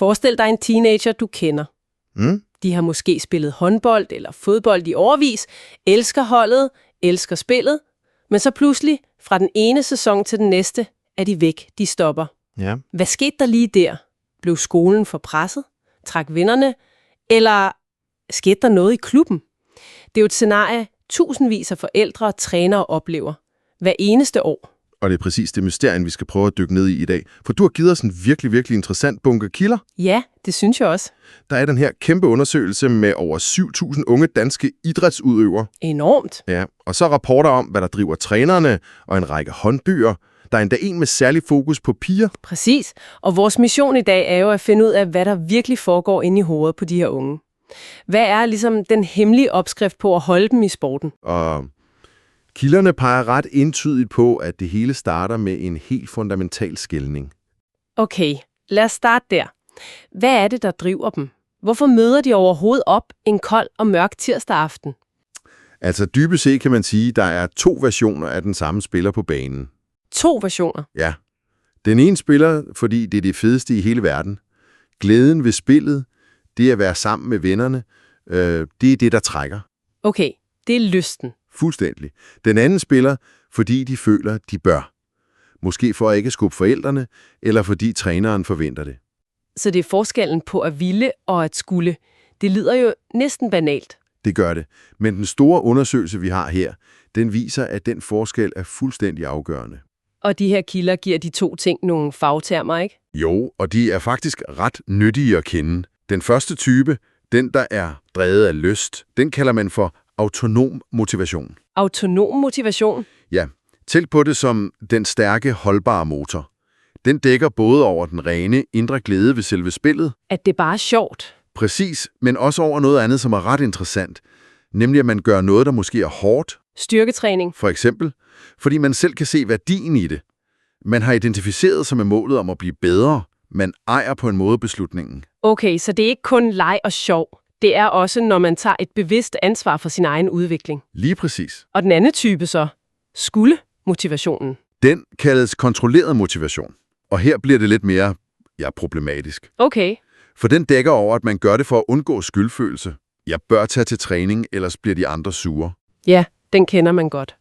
Forestil dig en teenager, du kender. De har måske spillet håndbold eller fodbold i årevis, elsker holdet, elsker spillet, men så pludselig, fra den ene sæson til den næste, er de væk, de stopper. Ja. Hvad skete der lige der? Blev skolen for presset? Trak vinderne? Eller skete der noget i klubben? Det er jo et scenarie, tusindvis af forældre og trænere oplever hver eneste år. Og det er præcis det mysterien, vi skal prøve at dykke ned i dag. For du har givet os en virkelig, virkelig interessant bunke kilder. Ja, det synes jeg også. Der er den her kæmpe undersøgelse med over 7.000 unge danske idrætsudøvere. Enormt. Ja, og så rapporter om, hvad der driver trænerne, og en række håndbøger. Der er endda en med særlig fokus på piger. Præcis. Og vores mission i dag er jo at finde ud af, hvad der virkelig foregår inde i hovedet på de her unge. Hvad er ligesom den hemmelige opskrift på at holde dem i sporten? Og kilderne peger ret entydigt på, at det hele starter med en helt fundamental skelning. Okay, lad os starte der. Hvad er det, der driver dem? Hvorfor møder de overhovedet op en kold og mørk tirsdag aften? Altså dybest set kan man sige, der er 2 versioner af den samme spiller på banen. 2 versioner? Ja. Den ene spiller, fordi det er det fedeste i hele verden. Glæden ved spillet, det at være sammen med vennerne, det er det, der trækker. Okay, det er lysten. Fuldstændig. Den anden spiller, fordi de føler, de bør. Måske for at ikke skubbe forældrene, eller fordi træneren forventer det. Så det er forskellen på at ville og at skulle. Det lyder jo næsten banalt. Det gør det. Men den store undersøgelse, vi har her, den viser, at den forskel er fuldstændig afgørende. Og de her kilder giver de 2 ting nogle fagtermer, ikke? Jo, og de er faktisk ret nyttige at kende. Den første type, den der er drevet af lyst, den kalder man for autonom motivation. Autonom motivation? Ja, tænk på det som den stærke, holdbare motor. Den dækker både over den rene, indre glæde ved selve spillet. At det bare er sjovt. Præcis, men også over noget andet, som er ret interessant. Nemlig, at man gør noget, der måske er hårdt. Styrketræning. For eksempel, fordi man selv kan se værdien i det. Man har identificeret sig med målet om at blive bedre. Man ejer på en måde beslutningen. Okay, så det er ikke kun leg og sjov. Det er også, når man tager et bevidst ansvar for sin egen udvikling. Lige præcis. Og den anden type så, skulle motivationen. Den kaldes kontrolleret motivation. Og her bliver det lidt mere, problematisk. Okay. For den dækker over, at man gør det for at undgå skyldfølelse. Jeg bør tage til træning, ellers bliver de andre sure. Ja, den kender man godt.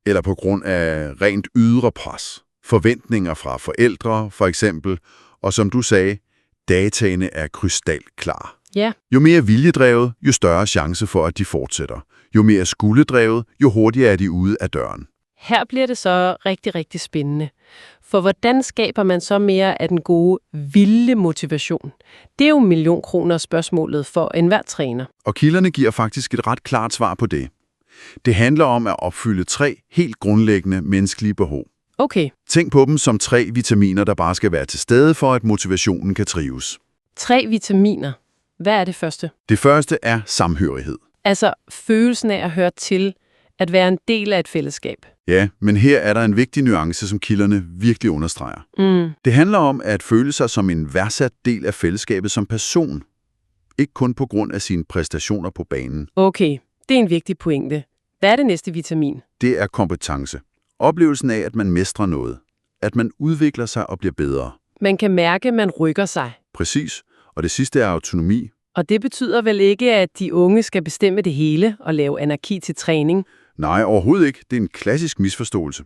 Eller på grund af rent ydre pres. Forventninger fra forældre, for eksempel. Og som du sagde, dataene er krystalklar. Ja. Jo mere viljedrevet, jo større chance for, at de fortsætter. Jo mere skuldedrevet, jo hurtigere er de ude af døren. Her bliver det så rigtig, rigtig spændende. For hvordan skaber man så mere af den gode, vilde motivation? Det er jo millionkroner spørgsmålet for enhver træner. Og kilderne giver faktisk et ret klart svar på det. Det handler om at opfylde 3 helt grundlæggende menneskelige behov. Okay. Tænk på dem som 3 vitaminer, der bare skal være til stede for, at motivationen kan trives. 3 vitaminer. Hvad er det første? Det første er samhørighed. Altså følelsen af at høre til, at være en del af et fællesskab. Ja, men her er der en vigtig nuance, som kilderne virkelig understreger. Det handler om at føle sig som en værdsat del af fællesskabet som person. Ikke kun på grund af sine præstationer på banen. Okay, det er en vigtig pointe. Hvad er det næste vitamin? Det er kompetence. Oplevelsen af, at man mestrer noget. At man udvikler sig og bliver bedre. Man kan mærke, at man rykker sig. Præcis. Og det sidste er autonomi. Og det betyder vel ikke, at de unge skal bestemme det hele og lave anarki til træning? Nej, overhovedet ikke. Det er en klassisk misforståelse.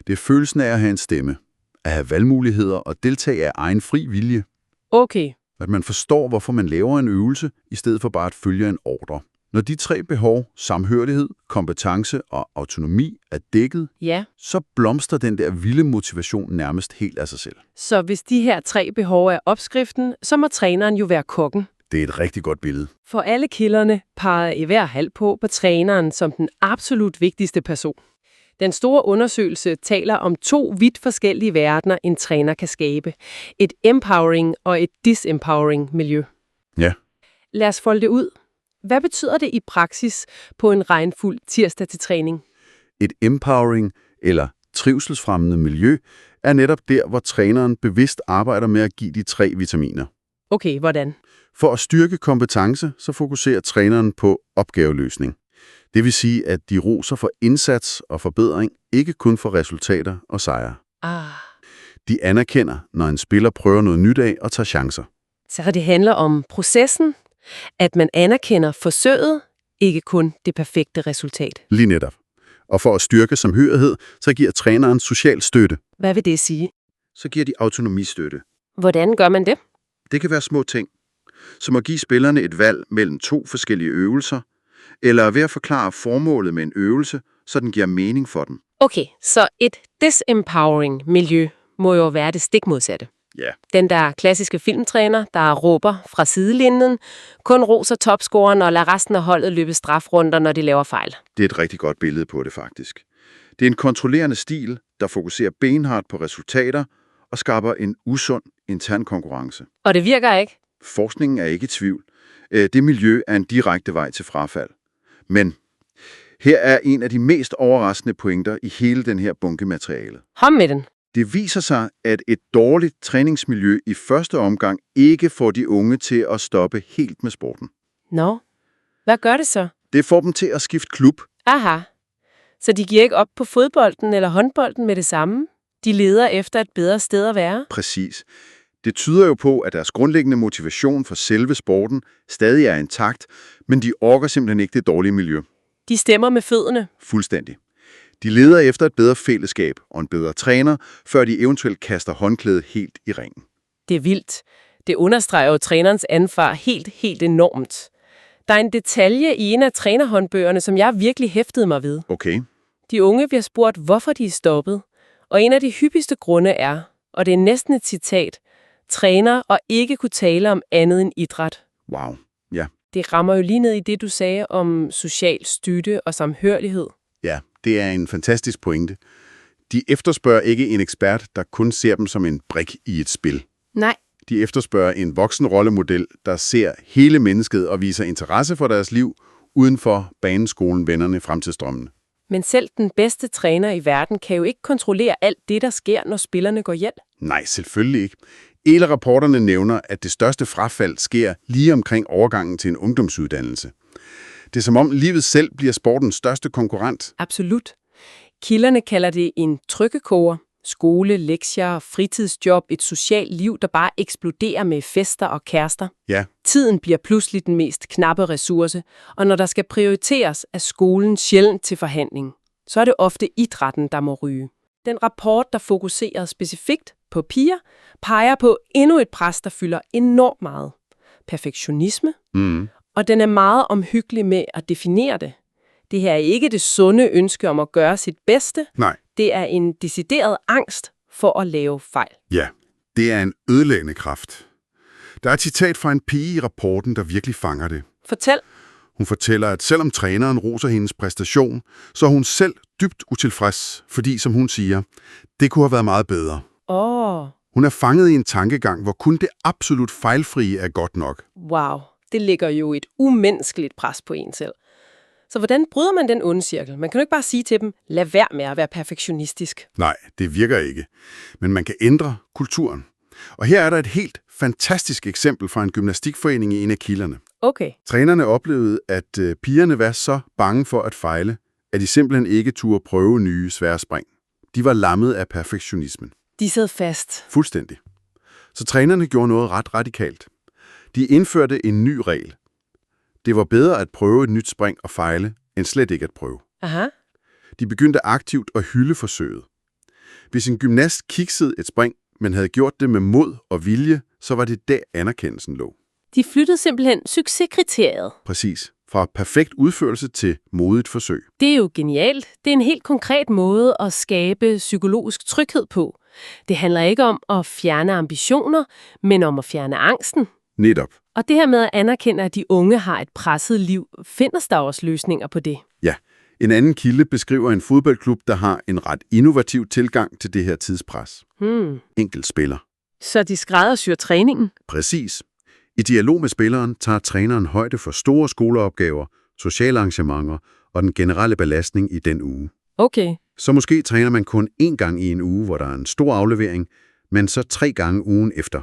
Det er følelsen af at have en stemme. At have valgmuligheder og deltage af egen fri vilje. Okay. At man forstår, hvorfor man laver en øvelse, i stedet for bare at følge en ordre. Når de 3 behov, samhørighed, kompetence og autonomi, er dækket, Ja. så blomstrer den der vilde motivation nærmest helt af sig selv. Så hvis de her 3 behov er opskriften, så må træneren jo være kokken. Det er et rigtig godt billede. For alle kilderne peger i hver halv på træneren som den absolut vigtigste person. Den store undersøgelse taler om 2 vidt forskellige verdener, en træner kan skabe. Et empowering og et disempowering miljø. Ja. Lad os folde det ud. Hvad betyder det i praksis på en regnfuld tirsdag til træning? Et empowering eller trivselsfremmende miljø er netop der, hvor træneren bevidst arbejder med at give de 3 vitaminer. Okay, hvordan? For at styrke kompetence, så fokuserer træneren på opgaveløsning. Det vil sige, at de roser for indsats og forbedring, ikke kun for resultater og sejre. De anerkender, når en spiller prøver noget nyt af og tager chancer. Så det handler om processen, at man anerkender forsøget, ikke kun det perfekte resultat. Lige netop. Og for at styrke samhørighed, så giver træneren social støtte. Hvad vil det sige? Så giver de autonomistøtte. Hvordan gør man det? Det kan være små ting, som at give spillerne et valg mellem 2 forskellige øvelser, eller ved at forklare formålet med en øvelse, så den giver mening for dem. Okay, så et disempowering miljø må jo være det stik modsatte. Ja. Den der klassiske filmtræner, der råber fra sidelinjen, kun roser topscoreren og lader resten af holdet løbe strafrunder, når de laver fejl. Det er et rigtig godt billede på det, faktisk. Det er en kontrollerende stil, der fokuserer benhårdt på resultater og skaber en usund intern konkurrence. Og det virker ikke? Forskningen er ikke i tvivl. Det miljø er en direkte vej til frafald. Men her er en af de mest overraskende pointer i hele den her bunke materiale. Kom med den. Det viser sig, at et dårligt træningsmiljø i første omgang ikke får de unge til at stoppe helt med sporten. Nå, hvad gør det så? Det får dem til at skifte klub. Aha, så de giver ikke op på fodbolden eller håndbolden med det samme? De leder efter et bedre sted at være? Præcis. Det tyder jo på, at deres grundlæggende motivation for selve sporten stadig er intakt, men de orker simpelthen ikke det dårlige miljø. De stemmer med fødderne. Fuldstændig. De leder efter et bedre fællesskab og en bedre træner, før de eventuelt kaster håndklædet helt i ringen. Det er vildt. Det understreger jo trænerens ansvar helt enormt. Der er en detalje i en af trænerhåndbøgerne, som jeg virkelig hæftede mig ved. Okay. De unge bliver spurgt, hvorfor de er stoppet. Og en af de hyppigste grunde er, og det er næsten et citat, træner og ikke kunne tale om andet end idræt. Wow. Ja. Det rammer jo lige ned i det, du sagde om social støtte og samhørighed. Ja, det er en fantastisk pointe. De efterspørger ikke en ekspert, der kun ser dem som en brik i et spil. Nej. De efterspørger en voksen rollemodel, der ser hele mennesket og viser interesse for deres liv uden for baneskolen, vennerne, fremtidsdrømmene. Men selv den bedste træner i verden kan jo ikke kontrollere alt det, der sker, når spillerne går hjem. Nej, selvfølgelig ikke. En af rapporterne nævner, at det største frafald sker lige omkring overgangen til en ungdomsuddannelse. Det er som om livet selv bliver sportens største konkurrent. Absolut. Kilderne kalder det en trykkekoger. Skole, lektier, fritidsjob, et socialt liv, der bare eksploderer med fester og kærester. Ja. Tiden bliver pludselig den mest knappe ressource, og når der skal prioriteres, er skolen sjældent til forhandling. Så er det ofte idrætten, der må ryge. Den rapport, der fokuserer specifikt på piger, peger på endnu et pres, der fylder enormt meget. Perfektionisme, og den er meget omhyggelig med at definere det. Det her er ikke det sunde ønske om at gøre sit bedste. Nej. Det er en decideret angst for at lave fejl. Ja, det er en ødelæggende kraft. Der er et citat fra en pige i rapporten, der virkelig fanger det. Fortæl. Hun fortæller, at selvom træneren roser hendes præstation, så er hun selv dybt utilfreds, fordi, som hun siger, det kunne have været meget bedre. Hun er fanget i en tankegang, hvor kun det absolut fejlfrie er godt nok. Wow, det ligger jo et umenneskeligt pres på en selv. Så hvordan bryder man den onde cirkel? Man kan jo ikke bare sige til dem, lad være med at være perfektionistisk. Nej, det virker ikke. Men man kan ændre kulturen. Og her er der et helt fantastisk eksempel fra en gymnastikforening i en af kilderne. Okay. Trænerne oplevede, at pigerne var så bange for at fejle, at de simpelthen ikke turde prøve nye svære spring. De var lammet af perfektionismen. De sad fast. Fuldstændig. Så trænerne gjorde noget ret radikalt. De indførte en ny regel. Det var bedre at prøve et nyt spring og fejle, end slet ikke at prøve. Aha. De begyndte aktivt at hylde forsøget. Hvis en gymnast kiksede et spring, men havde gjort det med mod og vilje, så var det der anerkendelsen lå. De flyttede simpelthen succeskriteriet. Præcis. Fra perfekt udførelse til modigt forsøg. Det er jo genialt. Det er en helt konkret måde at skabe psykologisk tryghed på. Det handler ikke om at fjerne ambitioner, men om at fjerne angsten. Netop. Og det her med at anerkende, at de unge har et presset liv, findes der også løsninger på det. Ja. En anden kilde beskriver en fodboldklub, der har en ret innovativ tilgang til det her tidspres. Enkelt spiller. Så de skræddersyr træningen? Præcis. I dialog med spilleren tager træneren højde for store skoleopgaver, sociale arrangementer og den generelle belastning i den uge. Okay. Så måske træner man kun 1 gang i en uge, hvor der er en stor aflevering, men så 3 gange ugen efter.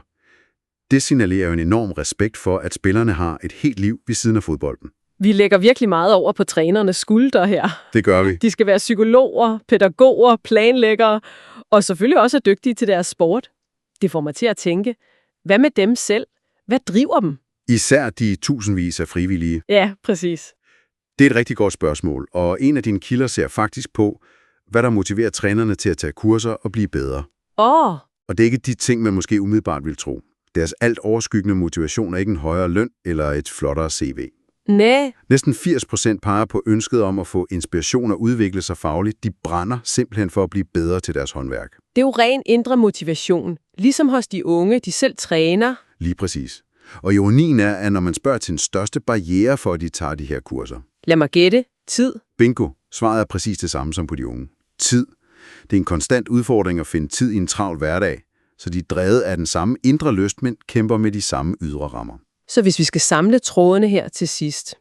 Det signalerer jo en enorm respekt for, at spillerne har et helt liv ved siden af fodbolden. Vi lægger virkelig meget over på trænernes skuldre her. Det gør vi. De skal være psykologer, pædagoger, planlæggere, og selvfølgelig også er dygtige til deres sport. Det får mig til at tænke, hvad med dem selv? Hvad driver dem? Især de tusindvis af frivillige. Ja, præcis. Det er et rigtig godt spørgsmål, og en af dine kilder ser faktisk på, hvad der motiverer trænerne til at tage kurser og blive bedre. Og det er ikke de ting, man måske umiddelbart vil tro. Deres alt overskyggende motivation er ikke en højere løn eller et flottere CV. Næh. Næsten 80% peger på ønsket om at få inspiration og udvikle sig fagligt. De brænder simpelthen for at blive bedre til deres håndværk. Det er jo ren indre motivation, ligesom hos de unge, de selv træner. Lige præcis. Og ironien er, at når man spørger til den største barriere for, at de tager de her kurser. Lad mig gætte. Tid. Bingo. Svaret er præcis det samme som på de unge. Tid. Det er en konstant udfordring at finde tid i en travl hverdag, så de er drevet af den samme indre lyst, men kæmper med de samme ydre rammer. Så hvis vi skal samle trådene her til sidst.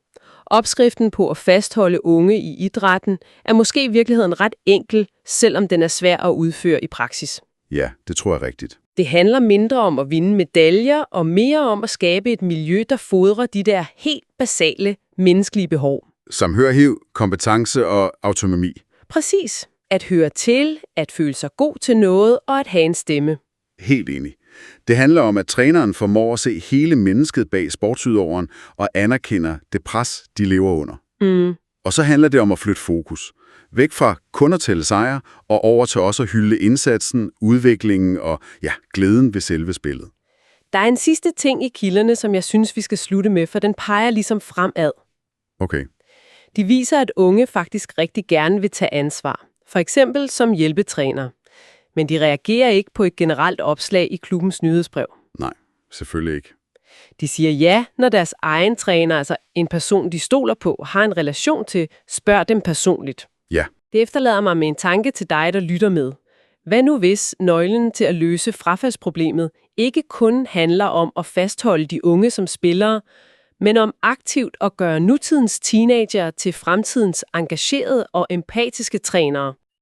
Opskriften på at fastholde unge i idrætten er måske i virkeligheden ret enkel, selvom den er svær at udføre i praksis. Ja, det tror jeg er rigtigt. Det handler mindre om at vinde medaljer og mere om at skabe et miljø, der fodrer de der helt basale menneskelige behov. Samhørighed, kompetence og autonomi. Præcis. At høre til, at føle sig god til noget og at have en stemme. Helt enig. Det handler om, at træneren formår at se hele mennesket bag sportsudøveren og anerkender det pres, de lever under. Og så handler det om at flytte fokus. Væk fra kun at tælle sejre og over til også at hylde indsatsen, udviklingen og glæden ved selve spillet. Der er en sidste ting i kilderne, som jeg synes, vi skal slutte med, for den peger ligesom fremad. Okay. De viser, at unge faktisk rigtig gerne vil tage ansvar. For eksempel som hjælpetræner. Men de reagerer ikke på et generelt opslag i klubbens nyhedsbrev. Nej, selvfølgelig ikke. De siger ja, når deres egen træner, altså en person, de stoler på, har en relation til, spørg dem personligt. Ja. Det efterlader mig med en tanke til dig, der lytter med. Hvad nu hvis nøglen til at løse frafaldsproblemet ikke kun handler om at fastholde de unge som spillere, men om aktivt at gøre nutidens teenager til fremtidens engagerede og empatiske trænere?